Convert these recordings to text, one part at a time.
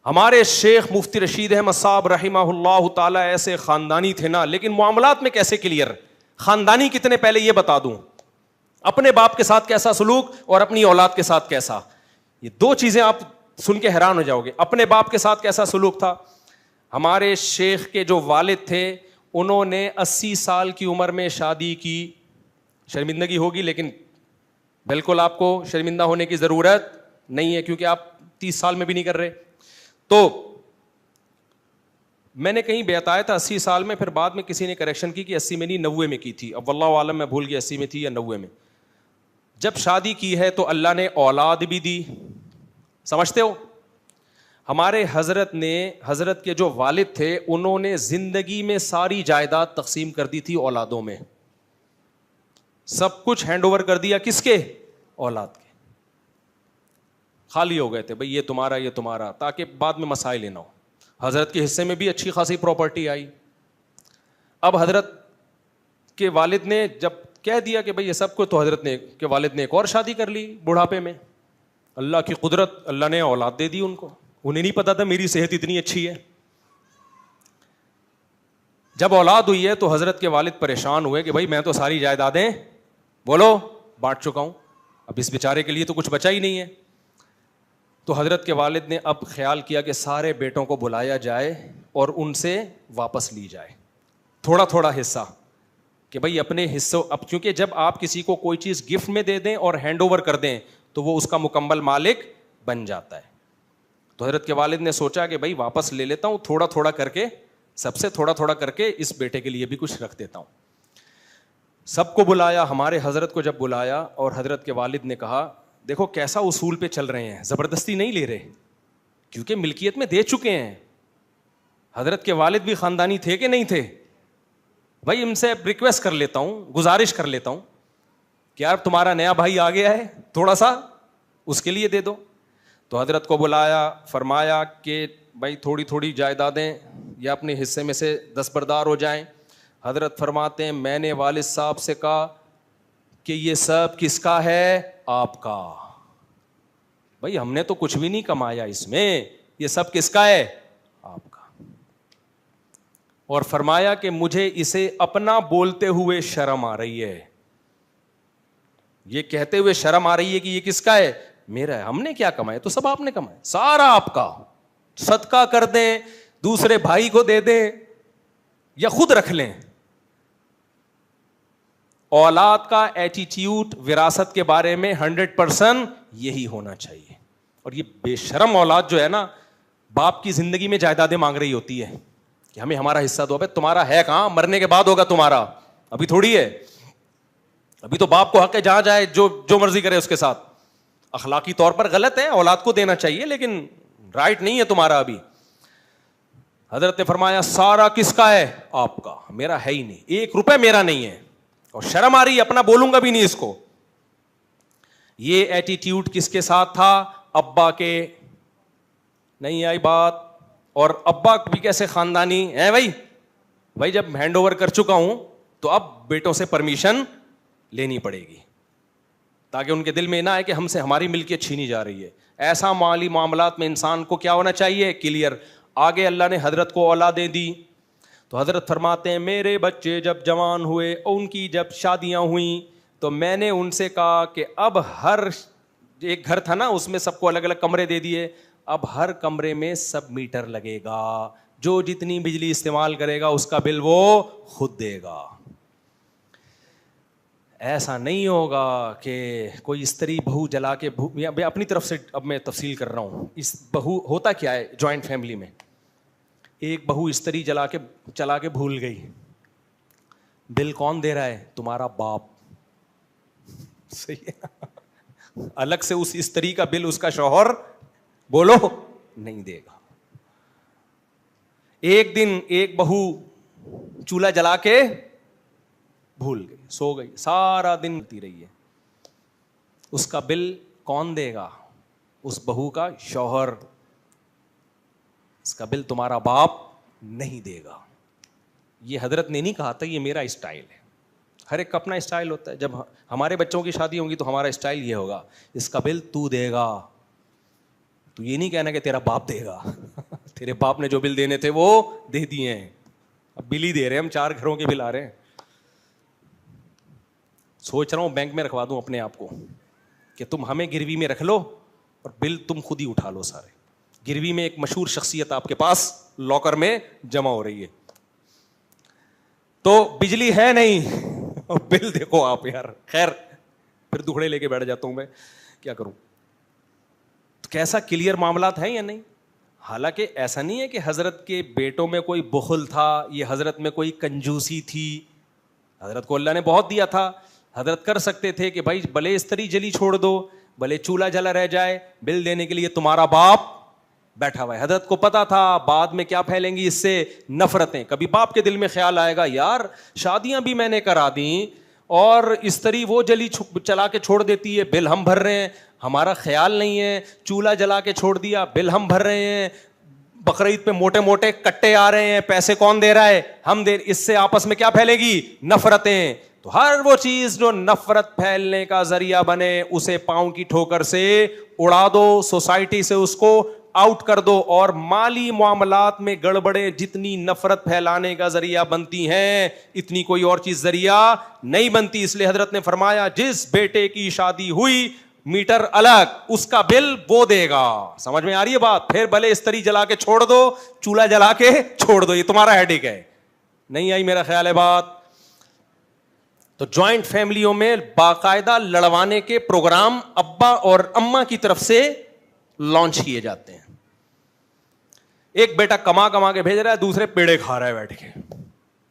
ہمارے شیخ مفتی رشید احمد صاحب رحمہ اللہ تعالی ایسے خاندانی تھے نا, لیکن معاملات میں کیسے کلیئر. خاندانی کتنے پہلے یہ بتا دوں, اپنے باپ کے ساتھ کیسا سلوک اور اپنی اولاد کے ساتھ کیسا, یہ دو چیزیں آپ سن کے حیران ہو جاؤ گے. اپنے باپ کے ساتھ کیسا سلوک تھا. ہمارے شیخ کے جو والد تھے انہوں نے 80 سال کی عمر میں شادی کی. شرمندگی ہوگی لیکن بالکل آپ کو شرمندہ ہونے کی ضرورت نہیں ہے, کیونکہ آپ 30 سال میں بھی نہیں کر رہے. تو میں نے کہیں بتایا تھا 80 سال میں, پھر بعد میں کسی نے کریکشن کی کہ 80 میں نہیں 90 میں کی تھی. اب واللہ عالم میں بھول گیا 80 میں تھی یا 90 میں. جب شادی کی ہے تو اللہ نے اولاد بھی دی, سمجھتے ہو. ہمارے حضرت کے جو والد تھے انہوں نے زندگی میں ساری جائیداد تقسیم کر دی تھی اولادوں میں, سب کچھ ہینڈ اوور کر دیا کس کے, اولاد کے. خالی ہو گئے تھے بھئی یہ تمہارا یہ تمہارا, تاکہ بعد میں مسائل نہ ہو. حضرت کے حصے میں بھی اچھی خاصی پراپرٹی آئی. اب حضرت کے والد نے جب کہہ دیا کہ بھئی یہ سب کو, تو حضرت نے کے والد نے ایک اور شادی کر لی بڑھاپے میں. اللہ کی قدرت, اللہ نے اولاد دے دی ان کو. انہیں نہیں پتا تھا میری صحت اتنی اچھی ہے. جب اولاد ہوئی ہے تو حضرت کے والد پریشان ہوئے کہ بھئی میں تو ساری جائیدادیں بولو بانٹ چکا ہوں, اب اس بیچارے کے لیے تو کچھ بچا ہی نہیں ہے. تو حضرت کے والد نے اب خیال کیا کہ سارے بیٹوں کو بلایا جائے اور ان سے واپس لی جائے تھوڑا تھوڑا حصہ, کہ بھئی اپنے حصوں. اب کیونکہ جب آپ کسی کو کوئی چیز گفٹ میں دے دیں اور ہینڈ اوور کر دیں تو وہ اس کا مکمل مالک بن جاتا ہے. تو حضرت کے والد نے سوچا کہ بھئی واپس لے لیتا ہوں, تھوڑا تھوڑا کر کے, سب سے تھوڑا تھوڑا کر کے اس بیٹے کے لیے بھی کچھ رکھ دیتا ہوں. سب کو بلایا. ہمارے حضرت کو جب بلایا اور حضرت کے والد نے کہا دیکھو کیسا اصول پہ چل رہے ہیں, زبردستی نہیں لے رہے, کیونکہ ملکیت میں دے چکے ہیں. حضرت کے والد بھی خاندانی تھے کہ نہیں تھے. بھائی ان سے ریکویسٹ کر لیتا ہوں, گزارش کر لیتا ہوں کہ یار تمہارا نیا بھائی آ گیا ہے, تھوڑا سا اس کے لیے دے دو. تو حضرت کو بلایا, فرمایا کہ بھائی تھوڑی تھوڑی جائیدادیں یا اپنے حصے میں سے دستبردار ہو جائیں. حضرت فرماتے ہیں میں نے والد صاحب سے کہا کہ یہ سب کس کا ہے, آپ کا. بھائی ہم نے تو کچھ بھی نہیں کمایا اس میں, یہ سب کس کا ہے, آپ کا. اور فرمایا کہ مجھے اسے اپنا بولتے ہوئے شرم آ رہی ہے, یہ کہتے ہوئے شرم آ رہی ہے کہ یہ کس کا ہے, میرا ہے. ہم نے کیا کمایا, تو سب آپ نے کمایا, سارا آپ کا. صدقہ کر دیں, دوسرے بھائی کو دے دیں یا خود رکھ لیں. اولاد کا ایٹیٹیوڈ وراثت کے بارے میں 100% یہی ہونا چاہیے. اور یہ بے شرم اولاد جو ہے نا, باپ کی زندگی میں جائیدادیں مانگ رہی ہوتی ہے کہ ہمیں ہمارا حصہ دو. بھائی تمہارا ہے کہاں, مرنے کے بعد ہوگا تمہارا, ابھی تھوڑی ہے. ابھی تو باپ کو حق ہے جہاں جائے جو مرضی کرے اس کے ساتھ. اخلاقی طور پر غلط ہے, اولاد کو دینا چاہیے لیکن رائٹ نہیں ہے تمہارا ابھی. حضرت نے فرمایا سارا کس کا ہے, آپ کا, میرا ہے ہی نہیں, 1 روپے میرا نہیں ہے. اور شرم آ رہی ہے, اپنا بولوں گا بھی نہیں اس کو. یہ ایٹیٹیوڈ کس کے ساتھ تھا, ابا کے. نہیں آئی بات. اور ابا بھی کیسے خاندانی ہے بھائی جب ہینڈ اوور کر چکا ہوں تو اب بیٹوں سے پرمیشن لینی پڑے گی, تاکہ ان کے دل میں نہ آئے کہ ہم سے ہماری ملکیت چھینی جا رہی ہے. ایسا مالی معاملات میں انسان کو کیا ہونا چاہیے, کلیئر. آگے اللہ نے حضرت کو اولادیں دی. تو حضرت فرماتے ہیں میرے بچے جب جوان ہوئے, ان کی جب شادیاں ہوئیں, تو میں نے ان سے کہا کہ اب ہر ایک گھر تھا نا, اس میں سب کو الگ الگ کمرے دے دیے. اب ہر کمرے میں سب میٹر لگے گا, جو جتنی بجلی استعمال کرے گا اس کا بل وہ خود دے گا. ایسا نہیں ہوگا کہ کوئی استری بہو جلا کے, اپنی طرف سے اب میں تفصیل کر رہا ہوں. اس بہو ہوتا کیا ہے جوائنٹ فیملی میں, ایک بہو استری چلا کے بھول گئی, بل کون دے رہا ہے, تمہارا باپ. صحیح ہے, الگ سے اس استری کا بل اس کا شوہر بولو نہیں دے گا. ایک دن ایک بہو چولہا جلا کے بھول گئی, سو گئی, سارا دن ہوتی رہی ہے, اس کا بل کون دے گا, اس بہو کا شوہر. اس کا بل تمہارا باپ نہیں دے گا. یہ حضرت نے نہیں کہا تھا, یہ میرا اسٹائل ہے. ہر ایک کا اپنا اسٹائل ہوتا ہے. جب ہمارے بچوں کی شادی ہوں گی تو ہمارا اسٹائل یہ ہوگا, اس کا بل تو دے گا. تو یہ نہیں کہنا کہ تیرا باپ دے گا. تیرے باپ نے جو بل دینے تھے وہ دے دیے ہیں, اب بل ہی دے رہے ہیں ہم, 4 گھروں کے بل آ رہے ہیں. سوچ رہا ہوں بینک میں رکھوا دوں اپنے آپ کو کہ تم ہمیں گروی میں رکھ لو اور بل تم خود ہی اٹھا لو سارے. گروی میں ایک مشہور شخصیت آپ کے پاس لاکر میں جمع ہو رہی ہے, تو بجلی ہے نہیں اور بل دیکھو آپ یار. خیر پھر دکھڑے لے کے بیٹھ جاتا ہوں میں, کیا کروں. تو کیسا کلیئر معاملات ہیں یا نہیں؟ حالانکہ ایسا نہیں ہے کہ حضرت کے بیٹوں میں کوئی بخل تھا, یہ حضرت میں کوئی کنجوسی تھی. حضرت کو اللہ نے بہت دیا تھا, حضرت کر سکتے تھے کہ بھائی بھلے استری جلی چھوڑ دو, بھلے چولہا جلا رہ جائے, بل دینے کے لیے تمہارا باپ بیٹھا ہوا ہے. حضرت کو پتا تھا بعد میں کیا پھیلیں گی اس سے نفرتیں. کبھی باپ کے دل میں خیال آئے گا یار شادیاں بھی میں نے کرا دیں اور استری وہ جلی چلا کے چھوڑ دیتی ہے, بل ہم بھر رہے ہیں, ہمارا خیال نہیں ہے. چولہا جلا کے چھوڑ دیا, بل ہم بھر رہے ہیں. بقرعید پہ موٹے موٹے کٹے آ رہے ہیں, پیسے کون دے رہا ہے؟ ہم دے. اس سے آپس میں کیا پھیلے گی؟ نفرتیں. تو ہر وہ چیز جو نفرت پھیلنے کا ذریعہ بنے اسے پاؤں کی ٹھوکر سے اڑا دو, سوسائٹی سے اس کو آؤٹ کر دو. اور مالی معاملات میں گڑبڑیں جتنی نفرت پھیلانے کا ذریعہ بنتی ہیں اتنی کوئی اور چیز ذریعہ نہیں بنتی. اس لیے حضرت نے فرمایا جس بیٹے کی شادی ہوئی میٹر الگ, اس کا بل وہ دے گا. سمجھ میں آ رہی ہے بات؟ پھر بھلے استری جلا کے چھوڑ دو, چولہا جلا کے چھوڑ دو, یہ تمہارا ہیڈیک ہے. نہیں آئی میرا خیال ہے بات؟ تو جوائنٹ فیملیوں میں باقاعدہ لڑوانے کے پروگرام ابا اور اماں کی طرف سے لانچ کیے جاتے ہیں. ایک بیٹا کما کے بھیج رہا ہے, دوسرے پیڑے کھا رہا ہے بیٹھ کے.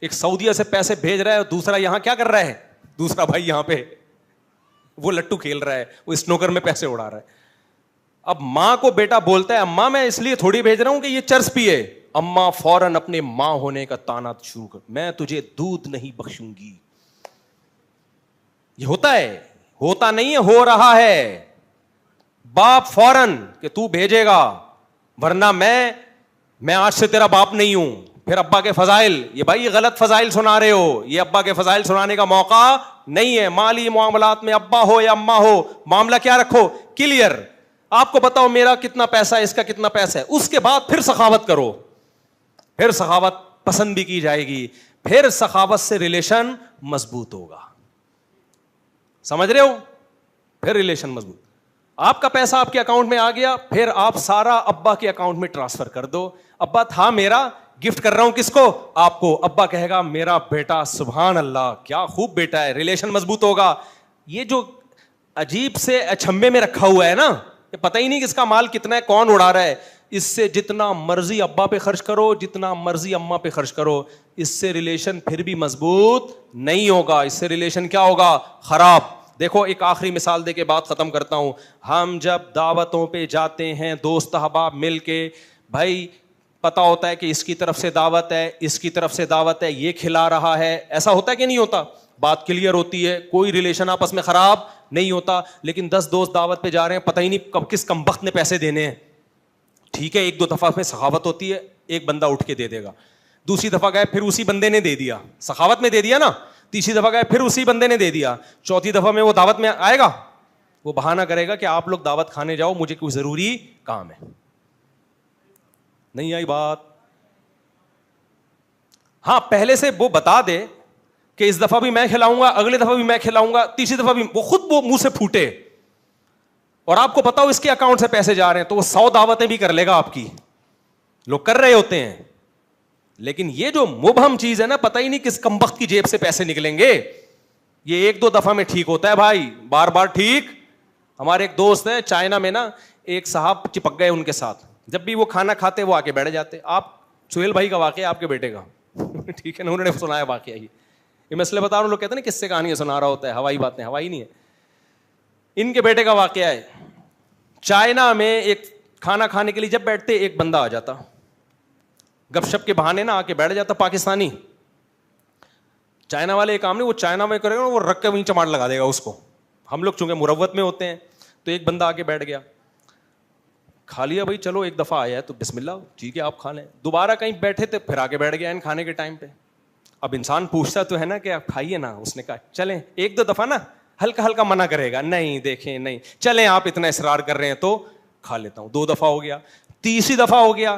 ایک سعودیہ سے پیسے بھیج رہا ہے اور دوسرا یہاں کیا کر رہا ہے؟ دوسرا بھائی یہاں پہ وہ لٹو کھیل رہا ہے, وہ اسنوکر میں پیسے اڑا رہا ہے. اب ماں کو بیٹا بولتا ہے اماں میں اس لیے تھوڑی بھیج رہا ہوں کہ یہ چرس پیے. اماں فوراً اپنے ماں ہونے کا تانا شروع کر, میں تجھے دودھ نہیں بخشوں گی. یہ ہوتا ہے؟ ہوتا نہیں ہے, ہو رہا ہے. باپ فوراً کہ تو بھیجے گا ورنہ میں آج سے تیرا باپ نہیں ہوں. پھر ابا کے فضائل, یہ بھائی یہ غلط فضائل سنا رہے ہو, یہ ابا کے فضائل سنانے کا موقع نہیں ہے. مالی معاملات میں ابا ہو یا اماں ہو, معاملہ کیا رکھو؟ کلیئر. آپ کو بتاؤ میرا کتنا پیسہ ہے, اس کا کتنا پیسہ ہے, اس کے بعد پھر سخاوت کرو. پھر سخاوت پسند بھی کی جائے گی, پھر سخاوت سے ریلیشن مضبوط ہوگا. سمجھ رہے ہو؟ پھر ریلیشن مضبوط. آپ کا پیسہ آپ کے اکاؤنٹ میں آ گیا, پھر آپ سارا ابا کے اکاؤنٹ میں ٹرانسفر کر دو. ابا تھا میرا, گفٹ کر رہا ہوں کس کو؟ آپ کو. ابا کہے گا میرا بیٹا سبحان اللہ کیا خوب بیٹا ہے, ریلیشن مضبوط ہوگا. یہ جو عجیب سے اچھمبے میں رکھا ہوا ہے نا, یہ پتہ ہی نہیں کس کا مال کتنا ہے, کون اڑا رہا ہے, اس سے جتنا مرضی ابا پہ خرچ کرو, جتنا مرضی اماں پہ خرچ کرو, اس سے ریلیشن پھر بھی مضبوط نہیں ہوگا. اس سے ریلیشن کیا ہوگا؟ خراب. دیکھو ایک آخری مثال دے کے بات ختم کرتا ہوں. ہم جب دعوتوں پہ جاتے ہیں دوست احباب مل کے, بھائی پتا ہوتا ہے کہ اس کی طرف سے دعوت ہے, اس کی طرف سے دعوت ہے, یہ کھلا رہا ہے, ایسا ہوتا ہے کہ نہیں ہوتا؟ بات کلیئر ہوتی ہے, کوئی ریلیشن آپس میں خراب نہیں ہوتا. لیکن 10 دوست دعوت پہ جا رہے ہیں, پتہ ہی نہیں کب کس کمبخت نے پیسے دینے ہیں. ٹھیک ہے, 1-2 دفعہ میں سخاوت ہوتی ہے, ایک بندہ اٹھ کے دے دے گا. دوسری دفعہ گئے پھر اسی بندے نے دے دیا, سخاوت میں دے دیا نا. تیسری دفعہ گئے پھر اسی بندے نے دے دیا. چوتھی دفعہ میں وہ دعوت میں آئے گا, وہ بہانہ کرے گا کہ آپ لوگ دعوت کھانے جاؤ, مجھے کوئی ضروری کام ہے. نہیں آئی بات؟ ہاں پہلے سے وہ بتا دے کہ اس دفعہ بھی میں کھلاؤں گا, اگلی دفعہ بھی میں کھلاؤں گا, تیسری دفعہ بھی. وہ خود وہ منہ سے پھوٹے اور آپ کو پتا ہو اس کے اکاؤنٹ سے پیسے جا رہے ہیں, تو وہ 100 دعوتیں بھی کر لے گا آپ کی. لوگ کر رہے ہوتے ہیں. لیکن یہ جو مبہم چیز ہے نا, پتہ ہی نہیں کس کمبخت کی جیب سے پیسے نکلیں گے. یہ 1-2 دفعہ میں ٹھیک ہوتا ہے بھائی, بار بار ٹھیک. ہمارے ایک دوست ہیں چائنا میں نا, ایک صاحب چپک گئے ان کے ساتھ. جب بھی وہ کھانا کھاتے وہ آ کے بیٹھ جاتے. آپ سہیل بھائی کا واقعہ, آپ کے بیٹے کا ٹھیک ہے نا, انہوں نے سنایا واقعہ. یہ مسئلے بتا رہا ہوں, لوگ کہتے ہیں نا کس سے کہانی سنا رہا ہوتا ہے, ہوائی باتیں. ہوائی نہیں ہے, ان کے بیٹے کا واقعہ ہے. چائنا میں ایک کھانا کھانے کے لیے جب بیٹھتے ایک بندہ آ جاتا, گپ شپ کے بہانے نا آ کے بیٹھ جاتا, پاکستانی. چائنا والے ایک کام نہیں, وہ چائنا میں کرے گا وہ رکھ کے وہیں چماٹ لگا دے گا اس کو. ہم لوگ چونکہ مروت میں ہوتے ہیں, تو ایک بندہ آ کے بیٹھ گیا, کھا لیا بھائی, چلو ایک دفعہ آیا ہے تو بسم اللہ ٹھیک ہے آپ کھا لیں. دوبارہ کہیں بیٹھے تھے, پھر آ کے بیٹھ گیا کھانے کے ٹائم پہ. اب انسان پوچھتا تو ہے نا کہ آپ کھائیے نا. اس نے کہا چلیں 1-2 دفعہ نا ہلکا ہلکا منع کرے گا, نہیں دیکھیں نہیں چلیں آپ اتنا اصرار کر رہے ہیں تو کھا لیتا ہوں. 2 دفعہ ہو گیا, تیسری دفعہ ہو گیا,